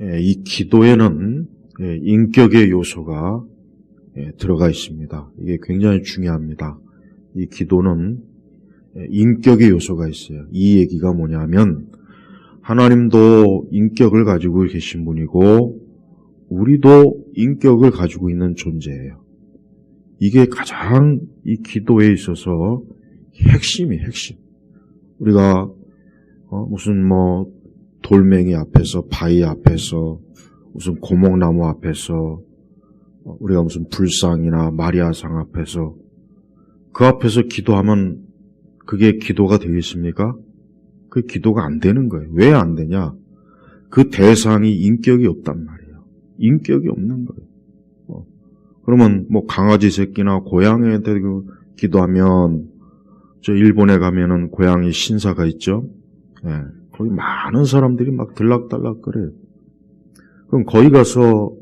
이 기도에는 인격의 요소가 들어가 있습니다. 이게 굉장히 중요합니다. 이 기도는 인격의 요소가 있어요. 이 얘기가 뭐냐면 하나님도 인격을 가지고 계신 분이고 우리도 인격을 가지고 있는 존재예요. 이게 가장 이 기도에 있어서 핵심이에요. 핵심. 우리가 무슨 돌멩이 앞에서, 바위 앞에서, 무슨 고목나무 앞에서, 우리가 무슨 불상이나 마리아상 앞에서 그 앞에서 기도하면 그게 기도가 되겠습니까? 그 기도가 안 되는 거예요. 왜 안 되냐? 그 대상이 인격이 없단 말이에요. 인격이 없는 거예요. 그러면 강아지 새끼나 고양이한테 기도하면 저 일본에 가면은 고양이 신사가 있죠. 거기 많은 사람들이 막 들락달락 그래요. 그럼 거기 가서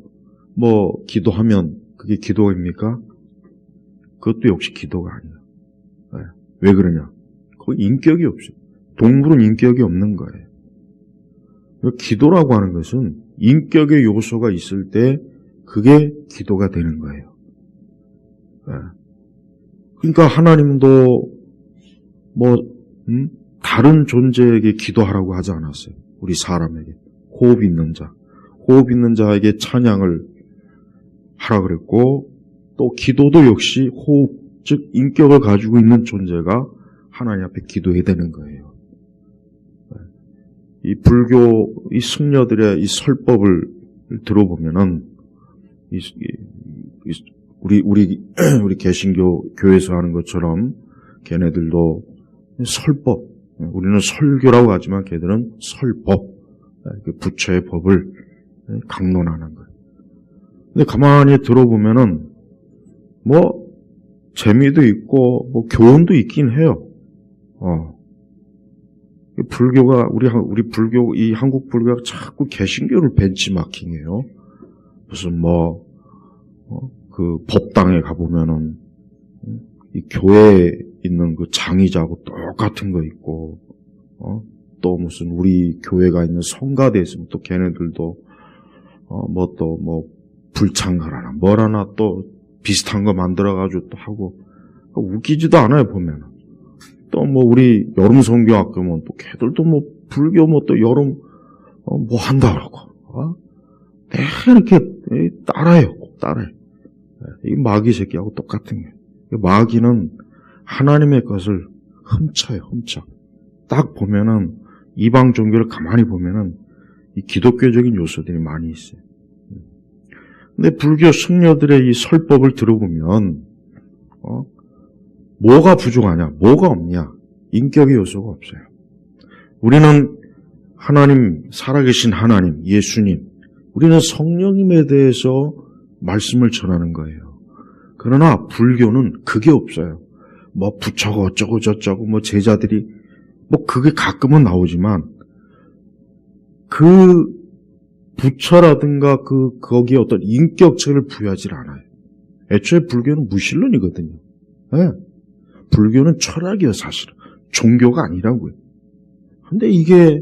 기도하면 그게 기도입니까? 그것도 역시 기도가 아니에요. 왜 그러냐? 거기 인격이 없어요. 동물은 인격이 없는 거예요. 기도라고 하는 것은 인격의 요소가 있을 때 그게 기도가 되는 거예요. 그러니까 하나님도 다른 존재에게 기도하라고 하지 않았어요. 우리 사람에게. 호흡 있는 자. 호흡 있는 자에게 찬양을 하라 그랬고 또 기도도 역시 호흡, 즉 인격을 가지고 있는 존재가 하나님 앞에 기도해야 되는 거예요. 이 불교, 이 승려들의 이 설법을 들어보면은 우리 개신교 교회에서 하는 것처럼 걔네들도 설법, 우리는 설교라고 하지만 걔들은 설법, 부처의 법을 강론하는 거예요. 근데 가만히 들어보면은 재미도 있고 교훈도 있긴 해요. 불교가 우리 불교 이 한국 불교가 자꾸 개신교를 벤치마킹해요. 무슨 그 법당에 가보면은 이 교회에 있는 그 장의자하고 똑같은 거 있고 또 무슨 우리 교회가 있는 성가대에 있으면 또 걔네들도 불창가라나 뭘 하나 또 비슷한 거 만들어가지고 또 하고 웃기지도 않아요. 보면은 또 우리 여름 성경학 가면 또 걔들도 불교 또 여름 한다 그러고 이렇게 따라요. 꼭 따라요. 이 마귀 새끼하고 똑같은 거예요. 마귀는 하나님의 것을 훔쳐요. 훔쳐. 딱 보면은 이방 종교를 가만히 보면은 이 기독교적인 요소들이 많이 있어요. 근데 불교 승려들의 이 설법을 들어보면 뭐가 부족하냐? 뭐가 없냐? 인격의 요소가 없어요. 우리는 하나님, 살아계신 하나님, 예수님, 우리는 성령님에 대해서 말씀을 전하는 거예요. 그러나 불교는 그게 없어요. 부처가 어쩌고 저쩌고 제자들이 그게 가끔은 나오지만 그 부처라든가 거기에 어떤 인격체를 부여하지 않아요. 애초에 불교는 무신론이거든요. 불교는 철학이에요, 사실은. 종교가 아니라고요. 근데 이게,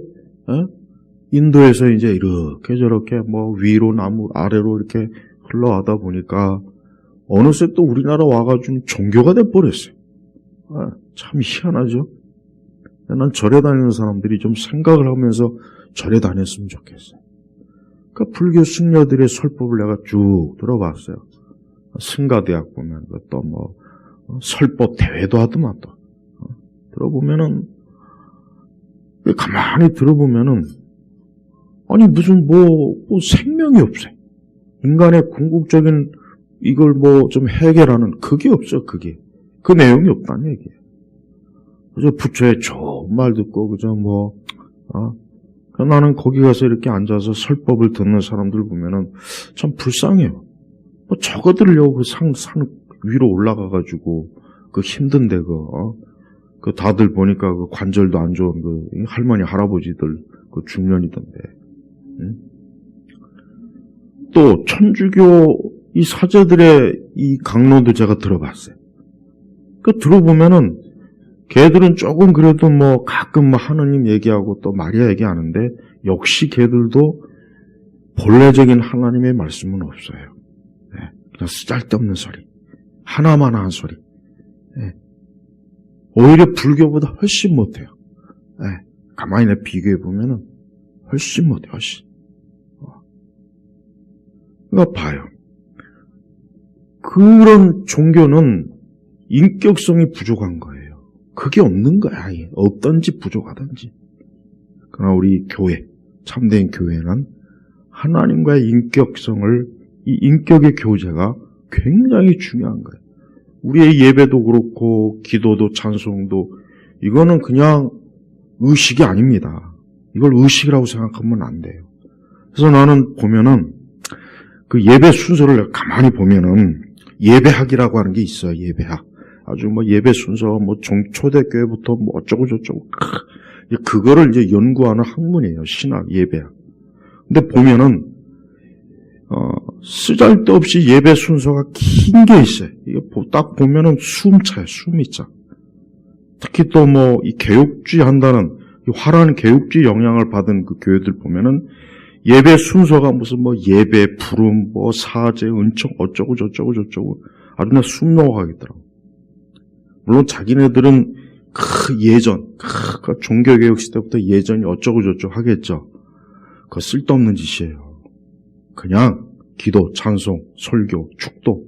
인도에서 이제 이렇게 저렇게 위로 나무 아래로 이렇게 흘러가다 보니까 어느새 또 우리나라 와가지고 종교가 돼버렸어요. 참 희한하죠? 난 절에 다니는 사람들이 좀 생각을 하면서 절에 다녔으면 좋겠어요. 그러니까 불교 승려들의 설법을 내가 쭉 들어봤어요. 승가대학 보면 또 설법 대회도 하더만 또 들어보면은 가만히 들어보면은 아니 무슨 생명이 없어요. 인간의 궁극적인 이걸 좀 해결하는 그게 없어. 그게 그 내용이 없다는 얘기예요. 그저 부처의 좋은 말 듣고 그저 나는 거기 가서 이렇게 앉아서 설법을 듣는 사람들 보면은 참 불쌍해요. 저거 들으려고 그 산 위로 올라가가지고 그 힘든데 그 다들 보니까 그 관절도 안 좋은 그 할머니 할아버지들 그 중년이던데. 또 천주교 이 사제들의 이 강론도 제가 들어봤어요. 그 들어보면은 걔들은 조금 그래도 가끔 하느님 얘기하고 또 마리아 얘기하는데 역시 걔들도 본래적인 하나님의 말씀은 없어요. 네, 그냥 쓰잘데없는 소리, 하나만 소리. 네. 오히려 불교보다 훨씬 못해요. 네, 가만히 비교해 보면은 훨씬 못해요, 훨씬. 그러니까 봐요. 그런 종교는 인격성이 부족한 거예요. 그게 없는 거야. 아예. 없든지 부족하든지. 그러나 우리 교회, 참된 교회는 하나님과의 인격성을, 이 인격의 교제가 굉장히 중요한 거예요. 우리의 예배도 그렇고 기도도 찬송도 이거는 그냥 의식이 아닙니다. 이걸 의식이라고 생각하면 안 돼요. 그래서 나는 보면은 그 예배 순서를 가만히 보면은 예배학이라고 하는 게 있어요. 예배학. 아주 뭐 예배 순서 뭐 초대교회부터 뭐 어쩌고 저쩌고 그거를 이제 연구하는 학문이에요. 신학 예배학. 근데 보면은 쓰잘데없이 예배 순서가 긴 게 있어요. 이게 딱 보면은 숨 차요. 숨이 차. 특히 또 뭐 이 개혁주의 한다는 이 화려한 개혁주의 영향을 받은 그 교회들 보면은 예배 순서가 무슨 뭐 예배, 부름, 뭐 사제, 은총 어쩌고 저쩌고 아주 그냥 숨 넘어가겠더라고. 물론 자기네들은 예전 종교개혁 시대부터 예전이 어쩌고 저쩌고 하겠죠. 그거 쓸데없는 짓이에요. 그냥 기도, 찬송, 설교, 축도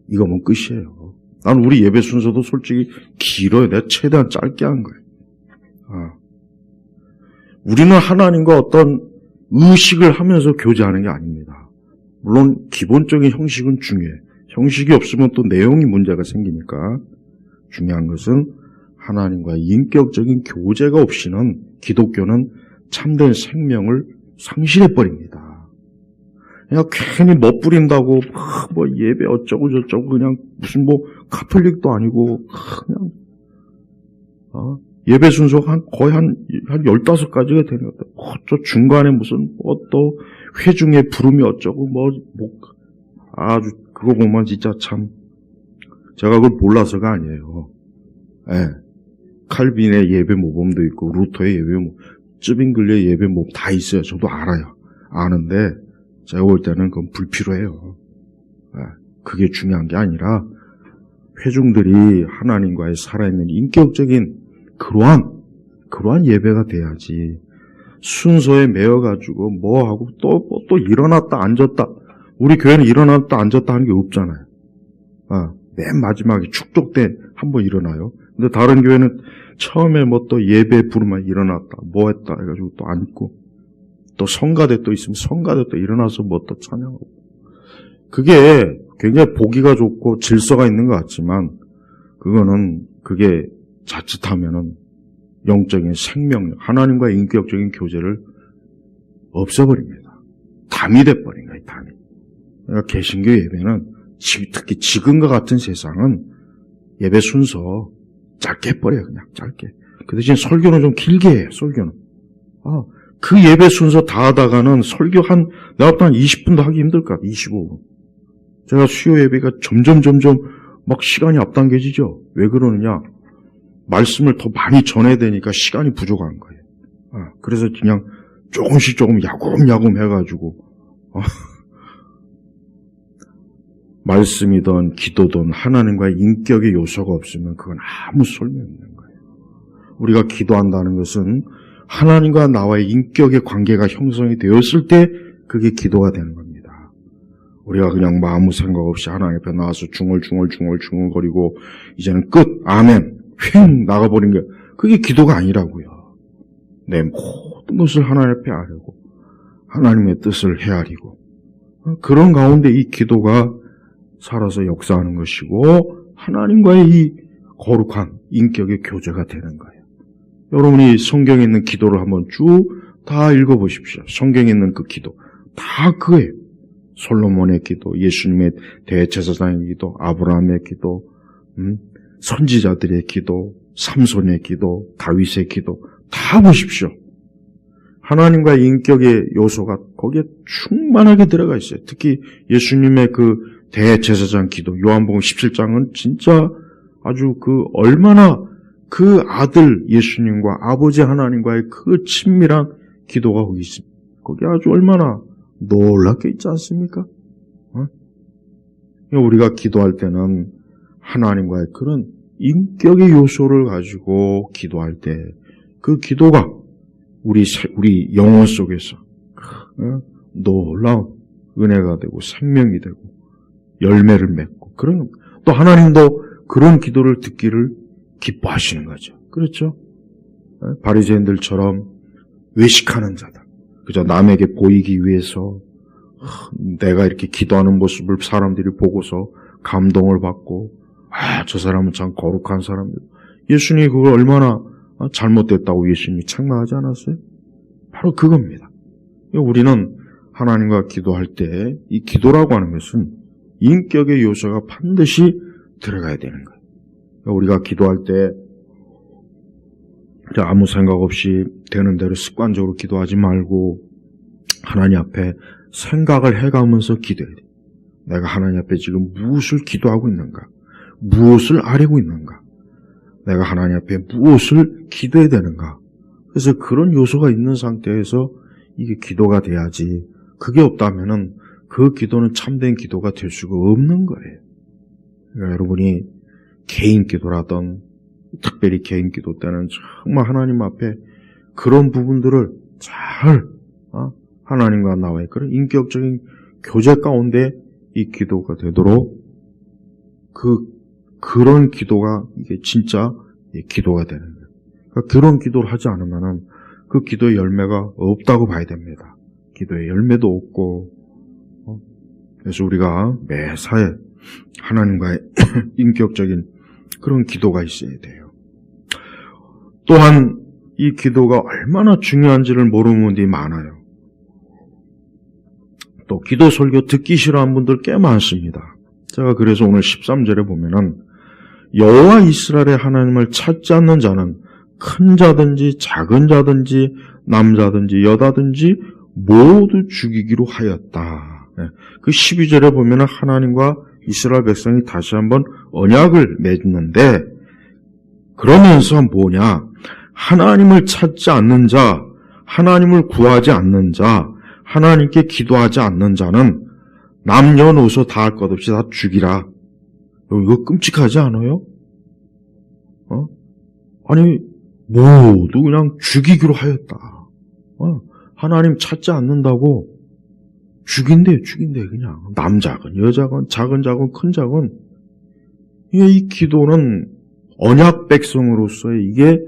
이거면 끝이에요. 난 우리 예배 순서도 솔직히 길어요. 내가 최대한 짧게 한 거예요. 우리는 하나님과 어떤 의식을 하면서 교제하는 게 아닙니다. 물론 기본적인 형식은 중요해. 형식이 없으면 또 내용이 문제가 생기니까 중요한 것은 하나님과의 인격적인 교제가 없이는 기독교는 참된 생명을 상실해버립니다. 그냥 괜히 멋부린다고 뭐 예배 어쩌고 저쩌고 그냥 무슨 뭐 카톨릭도 아니고 그냥 예배 순서가 거의 한 15가지가 되는 것 같아요. 저 중간에 무슨 또 회중의 부름이 어쩌고 아주 그거 보면 진짜 참 제가 그걸 몰라서가 아니에요. 예. 칼빈의 예배 모범도 있고 루터의 예배 모범, 쯔빙글리의 예배 모범 다 있어요. 저도 알아요. 아는데 제가 볼 때는 그건 불필요해요. 예. 그게 중요한 게 아니라 회중들이 하나님과의 살아있는 인격적인 그러한 예배가 돼야지. 순서에 매여가지고 뭐하고 또 일어났다 앉았다. 우리 교회는 일어났다 앉았다 하는 게 없잖아요. 맨 마지막에 축적 때 한번 일어나요. 근데 다른 교회는 처음에 뭐 또 예배 부르면 일어났다, 뭐 했다 해가지고 또 앉고, 또 성가대 또 있으면 성가대 또 일어나서 뭐 또 찬양하고. 그게 굉장히 보기가 좋고 질서가 있는 것 같지만, 그게 자칫하면은 영적인 생명력, 하나님과의 인격적인 교제를 없애버립니다. 담이 돼버린 거예요, 담이. 그러니까 개신교 예배는 특히 지금과 같은 세상은 예배 순서 짧게 해버려요, 그냥 짧게. 그 대신 설교는 좀 길게 해요, 설교는. 그 예배 순서 다 하다가는 설교 내가 한 20분도 하기 힘들 것 같아요, 25분. 제가 수요 예배가 점점 막 시간이 앞당겨지죠. 왜 그러느냐? 말씀을 더 많이 전해야 되니까 시간이 부족한 거예요. 그래서 그냥 조금씩 야금야금 해가지고, 말씀이든 기도든 하나님과의 인격의 요소가 없으면 그건 아무 소용이 없는 거예요. 우리가 기도한다는 것은 하나님과 나와의 인격의 관계가 형성이 되었을 때 그게 기도가 되는 겁니다. 우리가 그냥 아무 생각 없이 하나님 앞에 나와서 중얼거리고 이제는 끝, 아멘, 휙 나가버린 게 그게 기도가 아니라고요. 내 모든 것을 하나님 앞에 아뢰고 하나님의 뜻을 헤아리고 그런 가운데 이 기도가 살아서 역사하는 것이고 하나님과의 이 거룩한 인격의 교제가 되는 거예요. 여러분이 성경에 있는 기도를 한번 쭉 다 읽어보십시오. 성경에 있는 그 기도 다 그거예요. 솔로몬의 기도, 예수님의 대제사장의 기도, 아브라함의 기도, 선지자들의 기도, 삼손의 기도, 다윗의 기도 다 보십시오. 하나님과의 인격의 요소가 거기에 충만하게 들어가 있어요. 특히 예수님의 그 대제사장 기도, 요한복음 17장은 진짜 아주 얼마나 그 아들 예수님과 아버지 하나님과의 그 친밀한 기도가 거기 있습니다. 거기 아주 얼마나 놀랍게 있지 않습니까? 우리가 기도할 때는 하나님과의 그런 인격의 요소를 가지고 기도할 때 그 기도가 우리 영혼 속에서 놀라운 은혜가 되고 생명이 되고 열매를 맺고 그런 또 하나님도 그런 기도를 듣기를 기뻐하시는 거죠. 그렇죠? 바리새인들처럼 외식하는 자다. 그저 남에게 보이기 위해서 내가 이렇게 기도하는 모습을 사람들이 보고서 감동을 받고 저 사람은 참 거룩한 사람이다. 예수님이 그걸 얼마나 잘못됐다고 예수님이 책망하지 않았어요? 바로 그겁니다. 우리는 하나님과 기도할 때 이 기도라고 하는 것은 인격의 요소가 반드시 들어가야 되는 거예요. 우리가 기도할 때 아무 생각 없이 되는 대로 습관적으로 기도하지 말고 하나님 앞에 생각을 해가면서 기도해야 돼요. 내가 하나님 앞에 지금 무엇을 기도하고 있는가? 무엇을 아뢰고 있는가? 내가 하나님 앞에 무엇을 기도해야 되는가? 그래서 그런 요소가 있는 상태에서 이게 기도가 돼야지. 그게 없다면은 그 기도는 참된 기도가 될 수가 없는 거예요. 그러니까 여러분이 개인 기도라든 특별히 개인 기도 때는 정말 하나님 앞에 그런 부분들을 잘 하나님과 나와의 그런 인격적인 교제 가운데 이 기도가 되도록 그런 기도가 이게 진짜 기도가 되는 거예요. 그러니까 그런 기도를 하지 않으면은 그 기도의 열매가 없다고 봐야 됩니다. 기도의 열매도 없고 그래서 우리가 매사에 하나님과의 인격적인 그런 기도가 있어야 돼요. 또한 이 기도가 얼마나 중요한지를 모르는 분들이 많아요. 또 기도 설교 듣기 싫어하는 분들 꽤 많습니다. 제가 그래서 오늘 13절에 보면은 여호와 이스라엘의 하나님을 찾지 않는 자는 큰 자든지 작은 자든지 남자든지 여자든지 모두 죽이기로 하였다. 그 12절에 보면은 하나님과 이스라엘 백성이 다시 한번 언약을 맺는데 그러면서 뭐냐? 하나님을 찾지 않는 자, 하나님을 구하지 않는 자, 하나님께 기도하지 않는 자는 남녀노소 다 할 것 없이 다 죽이라. 이거 끔찍하지 않아요? 아니 모두 그냥 죽이기로 하였다. 하나님 찾지 않는다고 죽인대 그냥. 남자건 여자건 작은 자건 큰 자건. 이 기도는 언약 백성으로서의 이게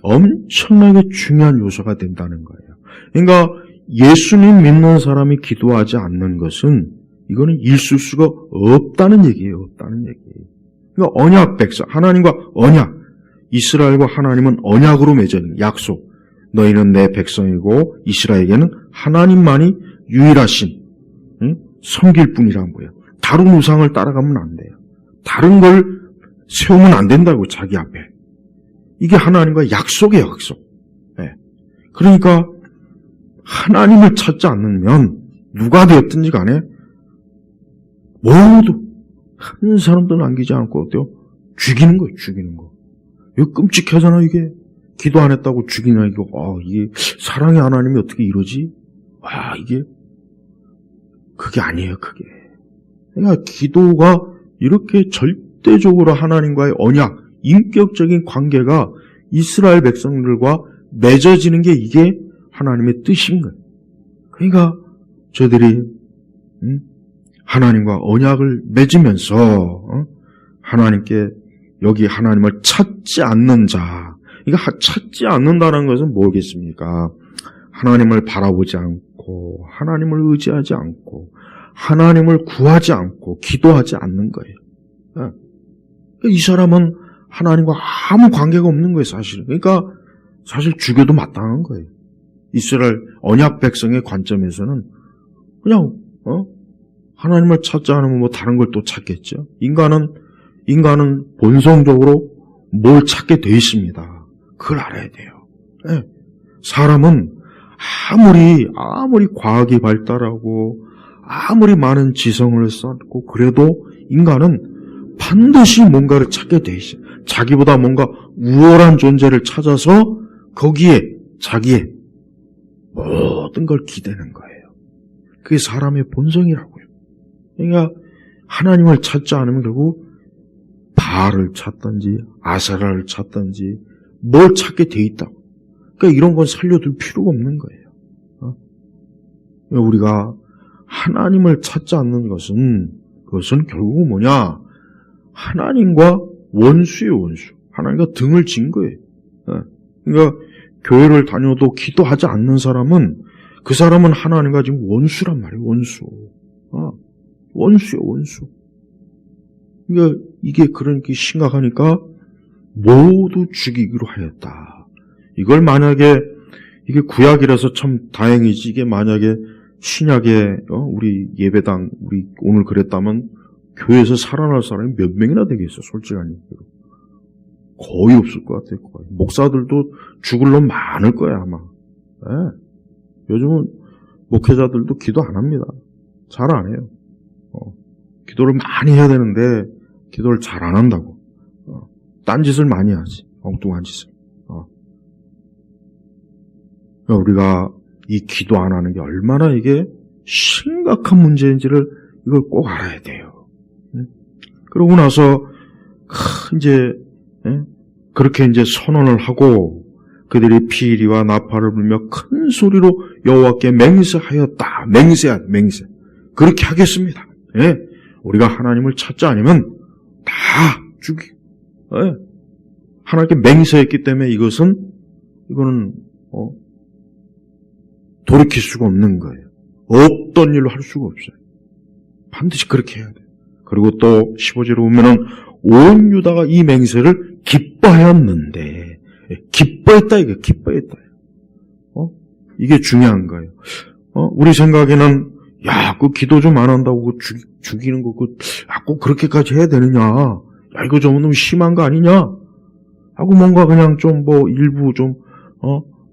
엄청나게 중요한 요소가 된다는 거예요. 그러니까 예수님 믿는 사람이 기도하지 않는 것은 이거는 있을 수가 없다는 얘기예요. 없다는 얘기예요. 그러니까 언약 백성, 하나님과 언약, 이스라엘과 하나님은 언약으로 맺은 약속. 너희는 내 백성이고 이스라엘에게는 하나님만이 유일하신 섬길 뿐이란 거예요. 다른 우상을 따라가면 안 돼요. 다른 걸 세우면 안 된다고 자기 앞에. 이게 하나님과 약속이에요. 약속. 네. 그러니까 하나님을 찾지 않으면 누가 되었든지 간에 모두 한 사람도 남기지 않고 어때요? 죽이는 거예요. 죽이는 거. 이거 끔찍하잖아. 이게 기도 안 했다고 죽이냐. 이거 이게 사랑의 하나님이 어떻게 이러지? 이게 그게 아니에요. 그게. 그러니까 기도가 이렇게 절대적으로 하나님과의 언약, 인격적인 관계가 이스라엘 백성들과 맺어지는 게 이게 하나님의 뜻인 거예요. 그러니까 저들이 하나님과 언약을 맺으면서 하나님께 여기 하나님을 찾지 않는 자, 이거 찾지 않는다는 것은 뭐겠습니까? 하나님을 바라보지 않고 하나님을 의지하지 않고 하나님을 구하지 않고 기도하지 않는 거예요. 이 사람은 하나님과 아무 관계가 없는 거예요, 사실. 그러니까 사실 죽여도 마땅한 거예요. 이스라엘 언약 백성의 관점에서는 그냥 하나님을 찾지 않으면 뭐 다른 걸 또 찾겠죠. 인간은 본성적으로 뭘 찾게 돼 있습니다. 그걸 알아야 돼요. 네. 사람은 아무리 과학이 발달하고 아무리 많은 지성을 쌓고 그래도 인간은 반드시 뭔가를 찾게 돼 있어요. 자기보다 뭔가 우월한 존재를 찾아서 거기에 자기의 모든 걸 기대는 거예요. 그게 사람의 본성이라고요. 그러니까 하나님을 찾지 않으면 결국 바알을 찾든지 아세라를 찾든지 뭘 찾게 돼 있다고. 그러니까 이런 건 살려둘 필요가 없는 거예요. 우리가 하나님을 찾지 않는 것은 그것은 결국은 뭐냐? 하나님과 원수예요, 원수. 하나님과 등을 진 거예요. 그러니까 교회를 다녀도 기도하지 않는 사람은 그 사람은 하나님과 지금 원수란 말이에요, 원수. 원수예요, 원수. 그러니까 이게 그렇게 심각하니까 모두 죽이기로 하였다. 이걸 만약에 이게 구약이라서 참 다행이지, 이게 만약에 신약에 우리 예배당 우리 오늘 그랬다면 교회에서 살아날 사람이 몇 명이나 되겠어, 솔직하니. 거의 없을 것 같아요. 거의. 목사들도 죽을 놈 많을 거야 아마. 네. 요즘은 목회자들도 기도 안 합니다. 잘 안 해요. 기도를 많이 해야 되는데 기도를 잘 안 한다고. 딴짓을 많이 하지. 엉뚱한 짓을. 우리가 이 기도 안 하는 게 얼마나 이게 심각한 문제인지를 이걸 꼭 알아야 돼요. 그러고 나서 이제 그렇게 이제 선언을 하고 그들이 피리와 나팔을 불며 큰 소리로 여호와께 맹세하였다. 맹세. 그렇게 하겠습니다. 우리가 하나님을 찾지 않으면 다 죽이. 하나님께 맹세했기 때문에 이거는 돌이킬 수가 없는 거예요. 없던 일로 할 수가 없어요. 반드시 그렇게 해야 돼요. 그리고 또 15절에 보면은 온 유다가 이 맹세를 기뻐하였는데, 기뻐했다 이게 기뻐했다. 이게 중요한 거예요. 우리 생각에는 그 기도 좀 안 한다고 죽이는 거 꼭 그렇게까지 해야 되느냐? 이거 좀 너무 심한 거 아니냐? 하고 뭔가 그냥 좀 일부 좀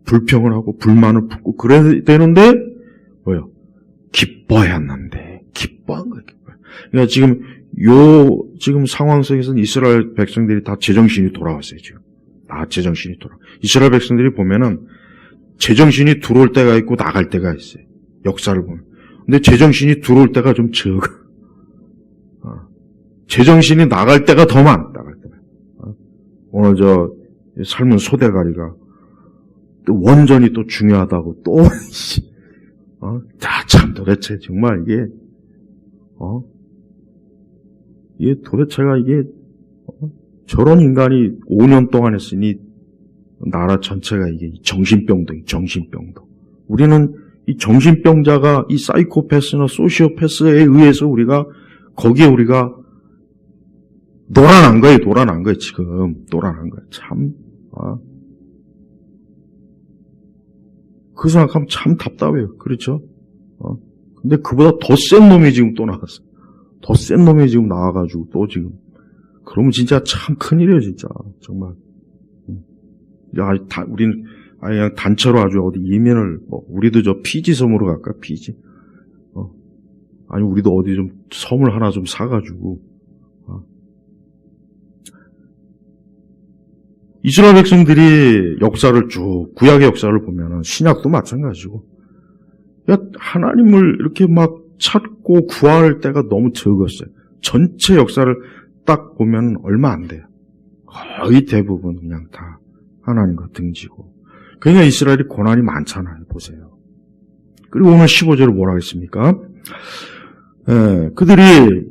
불평을 하고 불만을 품고 그래야 되는데 뭐요? 기뻐했는데 기뻐한 거예요. 그러니까 지금 상황 속에서는 이스라엘 백성들이 다 제정신이 돌아왔어요. 지금 다 제정신이 돌아. 이스라엘 백성들이 보면은 제정신이 들어올 때가 있고 나갈 때가 있어요. 역사를 보면. 근데 제정신이 들어올 때가 좀 적어. 제정신이 나갈 때가 더 많아. 나갈 때가. 오늘 삶은 소대가리가 또 원전이 또 중요하다고 또 참 도대체 정말 이게 도대체가 이게 저런 인간이 5년 동안 했으니 나라 전체가 이게 정신병동. 우리는 이 정신병자가 이 사이코패스나 소시오패스에 의해서 거기에 우리가 놀아난 거예요, 지금. 놀아난 거예요. 참, 그 생각하면 참 답답해요. 그렇죠? 근데 그보다 더 센 놈이 지금 또 나왔어. 더 센 놈이 지금 나와가지고 또 지금. 그러면 진짜 참 큰일이에요, 진짜. 정말. 우리는 그냥 단체로 아주 어디 이민을, 우리도 저 피지 섬으로 갈까, 피지. 아니, 우리도 어디 좀 섬을 하나 좀 사가지고. 이스라엘 백성들이 역사를 구약의 역사를 보면은 신약도 마찬가지고. 하나님을 이렇게 막 찾고 구할 때가 너무 적었어요. 전체 역사를 딱 보면 얼마 안 돼요. 거의 대부분 그냥 다 하나님과 등지고. 그러니까 이스라엘이 고난이 많잖아요. 보세요. 그리고 오늘 15절을 뭐라 했습니까? 그들이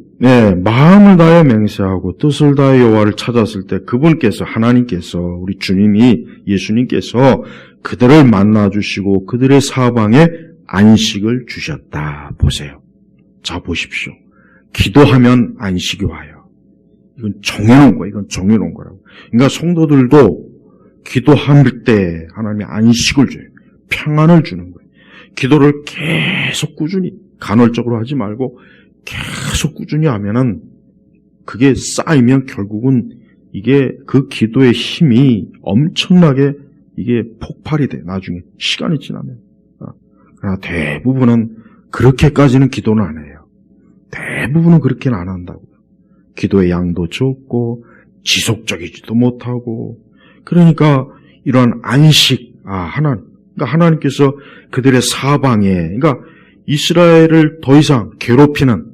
마음을 다해 맹세하고 뜻을 다해 여호와를 찾았을 때 그분께서 하나님께서 우리 주님이 예수님께서 그들을 만나주시고 그들의 사방에 안식을 주셨다. 보세요. 자 보십시오. 기도하면 안식이 와요. 이건 정해놓은 거예요. 이건 정해놓은 거라고. 그러니까 성도들도 기도할 때 하나님이 안식을 줘요. 평안을 주는 거예요. 기도를 계속 꾸준히 간헐적으로 하지 말고 계속 꾸준히 하면은 그게 쌓이면 결국은 이게 그 기도의 힘이 엄청나게 이게 폭발이 돼. 나중에 시간이 지나면. 그러나 대부분은 그렇게까지는 기도는 안 해요. 대부분은 그렇게는 안 한다고요. 기도의 양도 적고 지속적이지도 못하고. 그러니까 이러한 안식, 그러니까 하나님께서 그들의 사방에, 그러니까 이스라엘을 더 이상 괴롭히는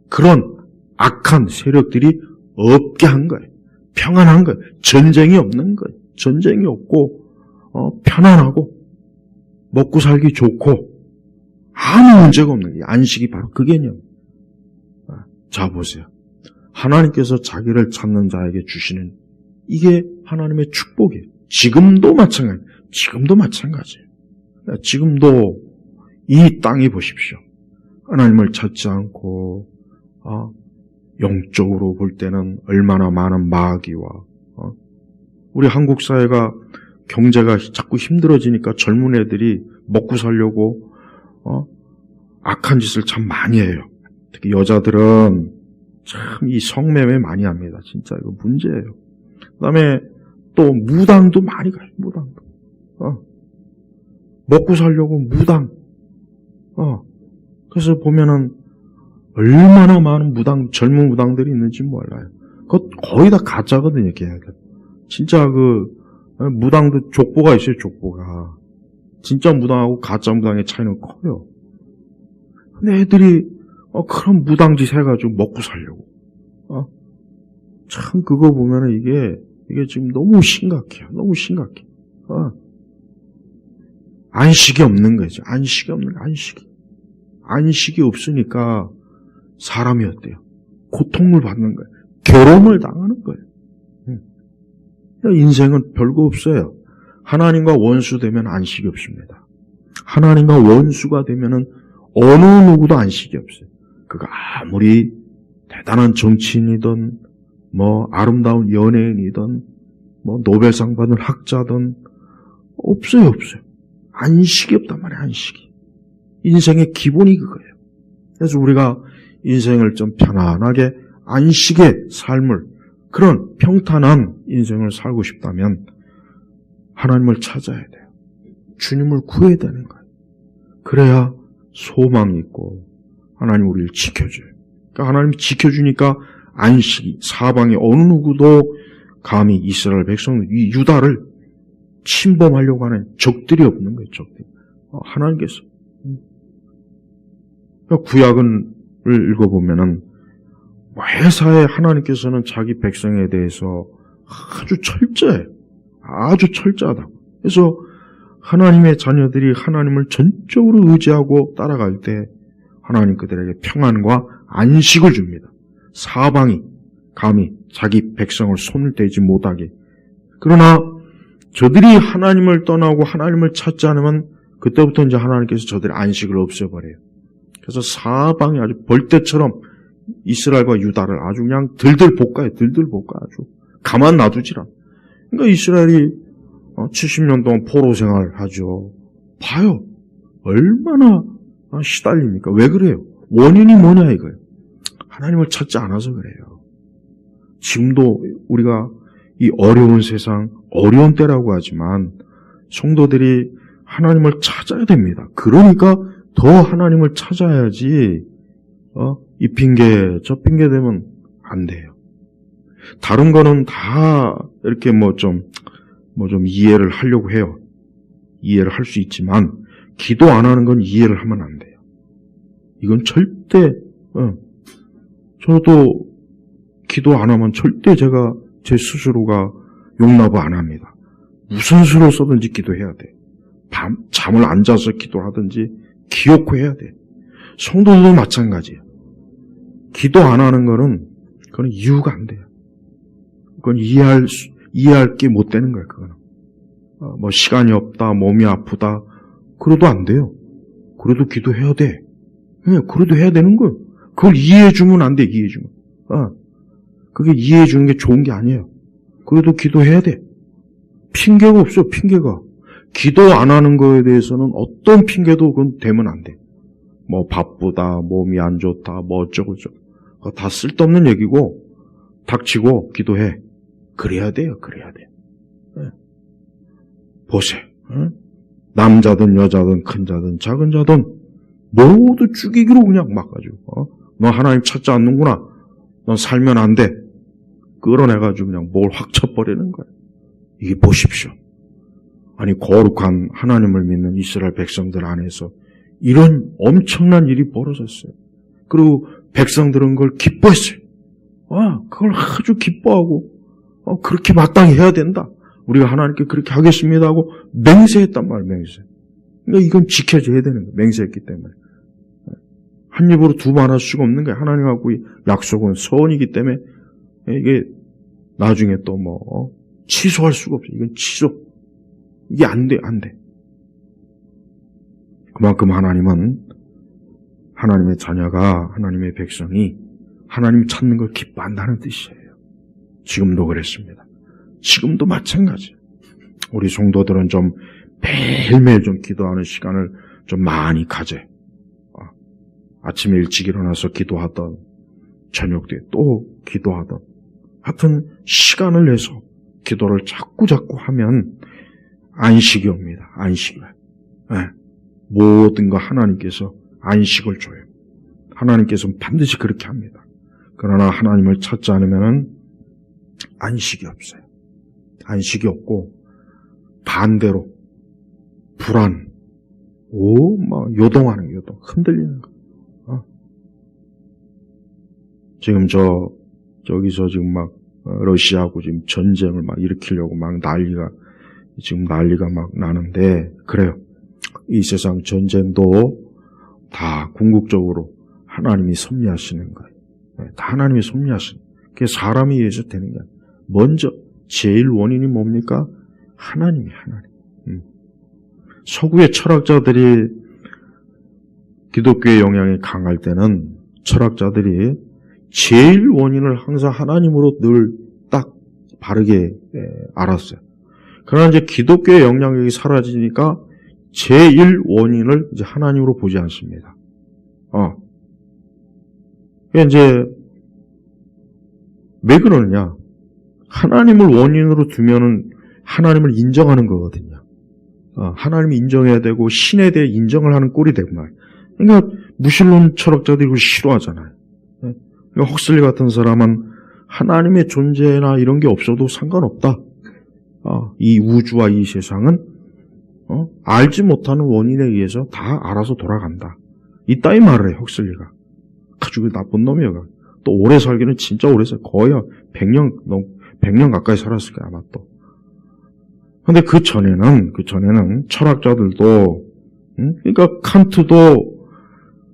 그런 악한 세력들이 없게 한 거예요. 평안한 거예요. 전쟁이 없는 거예요. 전쟁이 없고 편안하고 먹고 살기 좋고 아무 문제가 없는 거예요. 안식이 바로 그 개념. 자 보세요. 하나님께서 자기를 찾는 자에게 주시는 이게 하나님의 축복이에요. 지금도 마찬가지예요. 지금도 마찬가지예요. 지금도 이 땅이 보십시오. 하나님을 찾지 않고 영적으로 볼 때는 얼마나 많은 마귀와 우리 한국 사회가 경제가 자꾸 힘들어지니까 젊은 애들이 먹고 살려고 악한 짓을 참 많이 해요. 특히 여자들은 참 이 성매매 많이 합니다. 진짜 이거 문제예요. 그다음에 또 무당도 많이 가요. 무당도 먹고 살려고 무당. 그래서 보면은 얼마나 많은 젊은 무당들이 있는지 몰라요. 그거 거의 다 가짜거든요, 걔네들. 진짜 무당도 족보가 있어요, 족보가. 진짜 무당하고 가짜 무당의 차이는 커요. 근데 애들이, 그런 무당짓 해가지고 먹고 살려고. 참, 그거 보면은 이게 지금 너무 심각해요. 너무 심각해. 안식이 없는 거죠. 안식이 없는 거, 안식이. 안식이 없으니까 사람이 어때요? 고통을 받는 거예요. 괴로움을 당하는 거예요. 인생은 별거 없어요. 하나님과 원수되면 안식이 없습니다. 하나님과 원수가 되면은 어느 누구도 안식이 없어요. 그가 아무리 대단한 정치인이든 아름다운 연예인이든 노벨상 받은 학자든 없어요. 안식이 없단 말이에요. 안식이. 인생의 기본이 그거예요. 그래서 우리가 인생을 좀 편안하게 안식의 삶을 그런 평탄한 인생을 살고 싶다면 하나님을 찾아야 돼요. 주님을 구해야 되는 거예요. 그래야 소망이 있고 하나님 우리를 지켜줘요. 그러니까 하나님이 지켜주니까 안식이 사방에 어느 누구도 감히 이스라엘 백성 이 유다를 침범하려고 하는 적들이 없는 거예요. 적들이. 하나님께서 구약을 읽어보면은 매사에 하나님께서는 자기 백성에 대해서 아주 철저해요. 아주 철저하다. 그래서 하나님의 자녀들이 하나님을 전적으로 의지하고 따라갈 때 하나님 그들에게 평안과 안식을 줍니다. 사방이 감히 자기 백성을 손을 대지 못하게. 그러나 저들이 하나님을 떠나고 하나님을 찾지 않으면 그때부터 이제 하나님께서 저들의 안식을 없애버려요. 그래서 사방이 아주 벌떼처럼 이스라엘과 유다를 아주 그냥 들들 볶아요. 들들 볶아 아주. 가만 놔두질 않아. 그러니까 이스라엘이 70년 동안 포로 생활하죠. 봐요. 얼마나 시달립니까? 왜 그래요? 원인이 뭐냐 이거예요. 하나님을 찾지 않아서 그래요. 지금도 우리가 이 어려운 세상, 어려운 때라고 하지만 성도들이 하나님을 찾아야 됩니다. 그러니까 더 하나님을 찾아야지 이 핑계 저 핑계 대면 안 돼요. 다른 거는 다 이렇게 좀 이해를 하려고 해요. 이해를 할 수 있지만 기도 안 하는 건 이해를 하면 안 돼요. 이건 절대 저도 기도 안 하면 절대 제가 제 스스로가 용납을 안 합니다. 무슨 수로 써든지 기도해야 돼. 잠을 안 자서 기도하든지 기어코 해야 돼. 성도들도 마찬가지예요. 기도 안 하는 거는 그건 이유가 안 돼요. 그건 이해할 게 못 되는 거예요. 그거는 시간이 없다, 몸이 아프다, 그래도 안 돼요. 그래도 기도해야 돼. 그래도 해야 되는 거예요. 그걸 이해해 주면 안 돼. 이해해 주면. 그게 이해해 주는 게 좋은 게 아니에요. 그래도 기도해야 돼. 핑계가 없어요. 핑계가. 기도 안 하는 거에 대해서는 어떤 핑계도 그건 되면 안 돼. 바쁘다, 몸이 안 좋다, 어쩌고 저쩌고. 다 쓸데없는 얘기고, 닥치고 기도해. 그래야 돼요. 그래야 돼. 보세요. 남자든 여자든 큰 자든 작은 자든 모두 죽이기로 그냥 막가지고 너 하나님 찾지 않는구나. 넌 살면 안 돼. 끌어내가지고 그냥 뭘 확 쳐버리는 거예요. 이게 보십시오. 아니 거룩한 하나님을 믿는 이스라엘 백성들 안에서 이런 엄청난 일이 벌어졌어요. 그리고 백성들은 그걸 기뻐했어요. 그걸 아주 기뻐하고 그렇게 마땅히 해야 된다. 우리가 하나님께 그렇게 하겠습니다 하고 맹세했단 말이에요. 맹세. 그러니까 이건 지켜져야 되는 거예요. 맹세했기 때문에. 한 입으로 두 번 할 수가 없는 거예요. 하나님하고 약속은 서원이기 때문에 이게 나중에 또 취소할 수가 없어요. 이건 취소. 이게 안 돼, 안 돼. 그만큼 하나님은 하나님의 자녀가, 하나님의 백성이 하나님 찾는 걸 기뻐한다는 뜻이에요. 지금도 그랬습니다. 지금도 마찬가지. 우리 성도들은 좀 매일매일 좀 기도하는 시간을 좀 많이 가져. 아침에 일찍 일어나서 기도하던, 저녁 때 또 기도하던, 하여튼 시간을 내서 기도를 자꾸 하면 안식이 옵니다. 안식이. 모든 거 하나님께서 안식을 줘요. 하나님께서는 반드시 그렇게 합니다. 그러나 하나님을 찾지 않으면 안식이 없어요. 안식이 없고 반대로 불안, 요동하는 거예요. 요동, 흔들리는 거. 지금 저기서 지금 막 러시아하고 지금 전쟁을 막 일으키려고 막 난리가 막 나는데, 그래요. 이 세상 전쟁도 다 궁극적으로 하나님이 섭리하시는 거예요. 다 하나님이 섭리하시는 거예요. 그게 사람에 의해서 되는 게 아니에요. 먼저 제일 원인이 뭡니까? 하나님. 서구의 철학자들이 기독교의 영향이 강할 때는 철학자들이 제일 원인을 항상 하나님으로 늘 딱 바르게 알았어요. 그러나 이제 기독교의 영향력이 사라지니까 제일 원인을 이제 하나님으로 보지 않습니다. 그게 이제 왜 그러느냐? 하나님을 원인으로 두면은 하나님을 인정하는 거거든요. 하나님을 인정해야 되고 신에 대해 인정을 하는 꼴이 되고 말이에요. 그러니까 무신론 철학자들이 그걸 싫어하잖아요. 그러니까 헉슬리 같은 사람은 하나님의 존재나 이런 게 없어도 상관없다. 이 우주와 이 세상은 알지 못하는 원인에 의해서 다 알아서 돌아간다. 이따위 말을 해요. 헉슬리가. 아주 나쁜 놈이에요. 또 오래 살기는 진짜 오래 살아요. 거의 100년 가까이 살았을 거예요. 아마 또. 근데 그 전에는 철학자들도, 그러니까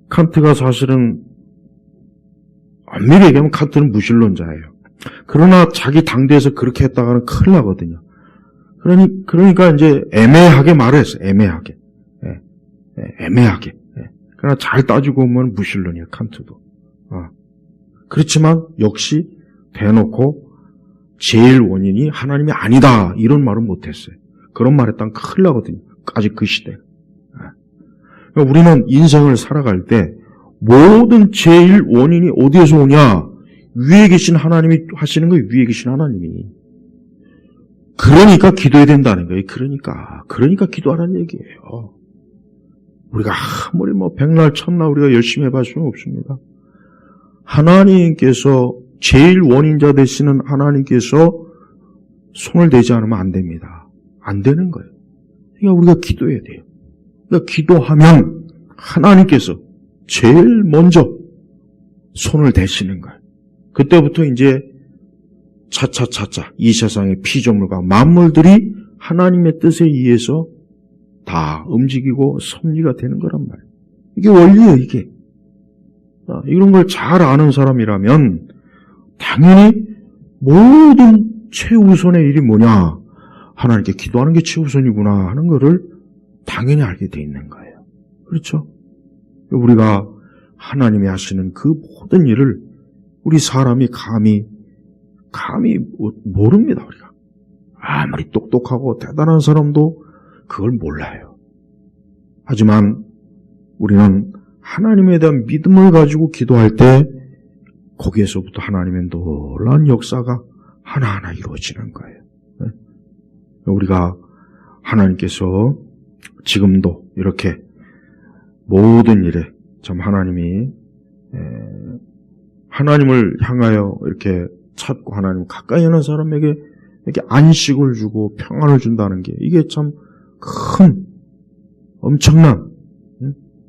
칸트가 사실은 엄밀히 얘기하면 칸트는 무신론자예요. 그러나 자기 당대에서 그렇게 했다가는 큰일 나거든요. 그러니까 이제 애매하게 말을 했어요. 애매하게. 애매하게. 그러나 잘 따지고 보면 무신론이에요. 칸트도. 그렇지만 역시 대놓고 제일 원인이 하나님이 아니다. 이런 말은 못했어요. 그런 말 했다면 큰일 나거든요. 아직 그 시대. 그러니까 우리는 인생을 살아갈 때 모든 제일 원인이 어디에서 오냐? 위에 계신 하나님이 하시는 거예요. 위에 계신 하나님이. 그러니까 기도해야 된다는 거예요. 그러니까 기도하라는 얘기예요. 우리가 아무리 백날 천날 우리가 열심히 해볼 수는 없습니다. 하나님께서 제일 원인자 되시는 하나님께서 손을 대지 않으면 안 됩니다. 안 되는 거예요. 그러니까 우리가 기도해야 돼요. 그러니까 기도하면 하나님께서 제일 먼저 손을 대시는 거예요. 그때부터 이제 차차차차 이 세상의 피조물과 만물들이 하나님의 뜻에 의해서 다 움직이고 섭리가 되는 거란 말이에요. 이게 원리예요, 이게. 이런 걸 잘 아는 사람이라면 당연히 모든 최우선의 일이 뭐냐? 하나님께 기도하는 게 최우선이구나 하는 거를 당연히 알게 돼 있는 거예요. 그렇죠? 우리가 하나님이 하시는 그 모든 일을 우리 사람이 감히 모릅니다, 우리가. 아무리 똑똑하고 대단한 사람도 그걸 몰라요. 하지만 우리는 하나님에 대한 믿음을 가지고 기도할 때 거기에서부터 하나님의 놀라운 역사가 하나하나 이루어지는 거예요. 우리가 하나님께서 지금도 이렇게 모든 일에 참 하나님이 하나님을 향하여 이렇게 찾고 하나님 가까이 하는 사람에게 이렇게 안식을 주고 평안을 준다는 게 이게 참 큰 엄청난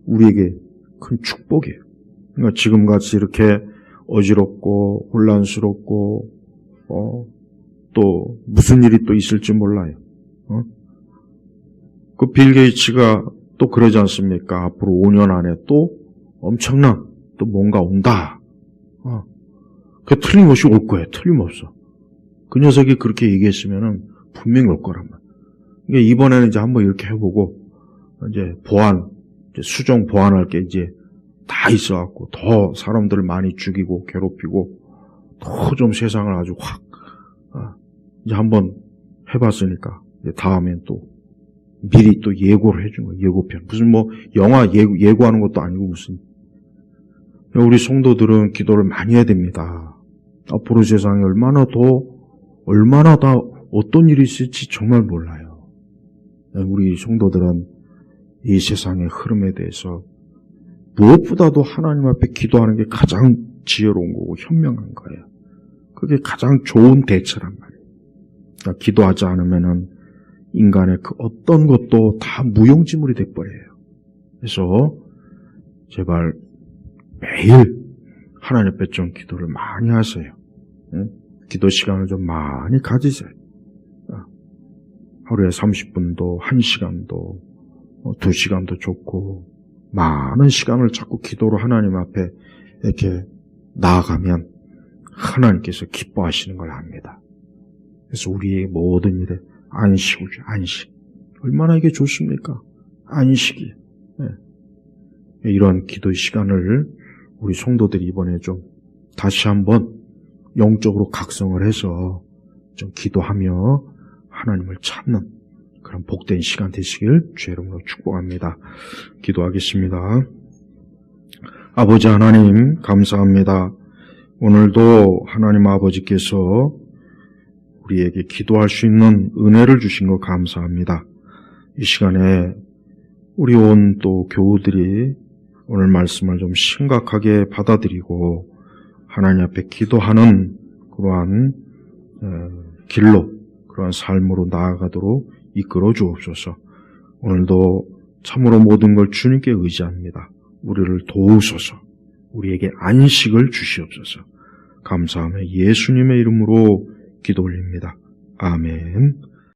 우리에게 큰 축복이에요. 그러니까 지금같이 이렇게 어지럽고 혼란스럽고 또 무슨 일이 또 있을지 몰라요. 그 빌 게이츠가 또 그러지 않습니까? 앞으로 5년 안에 또 엄청난 또 뭔가 온다. 그 틀림없이 올 거예요. 틀림없어. 그 녀석이 그렇게 얘기했으면은 분명히 올 거란 말이에요. 그러니까 이번에는 이제 한번 이렇게 해보고 이제 수정 보완할 게 이제 다 있어갖고 더 사람들을 많이 죽이고 괴롭히고 더 좀 세상을 아주 확 이제 한번 해봤으니까 이제 다음엔 또 미리 또 예고를 해준 거예요. 예고편. 무슨 뭐 영화 예고하는 것도 아니고 무슨. 우리 성도들은 기도를 많이 해야 됩니다. 앞으로 세상에 얼마나 더 어떤 일이 있을지 정말 몰라요. 우리 성도들은 이 세상의 흐름에 대해서 무엇보다도 하나님 앞에 기도하는 게 가장 지혜로운 거고 현명한 거예요. 그게 가장 좋은 대처란 말이에요. 그러니까 기도하지 않으면은 인간의 그 어떤 것도 다 무용지물이 돼버려요. 그래서 제발 매일 하나님 앞에 좀 기도를 많이 하세요. 기도 시간을 좀 많이 가지세요. 하루에 30분도 1시간도 2시간도 좋고 많은 시간을 자꾸 기도로 하나님 앞에 이렇게 나아가면 하나님께서 기뻐하시는 걸 압니다. 그래서 우리의 모든 일에 안식이죠. 안식. 얼마나 이게 좋습니까? 안식이. 이런 기도 시간을 우리 성도들이 이번에 좀 다시 한번 영적으로 각성을 해서 좀 기도하며 하나님을 찾는 그런 복된 시간 되시길 주의 이름으로 축복합니다. 기도하겠습니다. 아버지 하나님 감사합니다. 오늘도 하나님 아버지께서 우리에게 기도할 수 있는 은혜를 주신 것 감사합니다. 이 시간에 우리 온 또 교우들이 오늘 말씀을 좀 심각하게 받아들이고 하나님 앞에 기도하는 그러한 길로 그러한 삶으로 나아가도록 이끌어 주옵소서. 오늘도 참으로 모든 걸 주님께 의지합니다. 우리를 도우소서. 우리에게 안식을 주시옵소서. 감사하며 예수님의 이름으로 기도 올립니다. 아멘.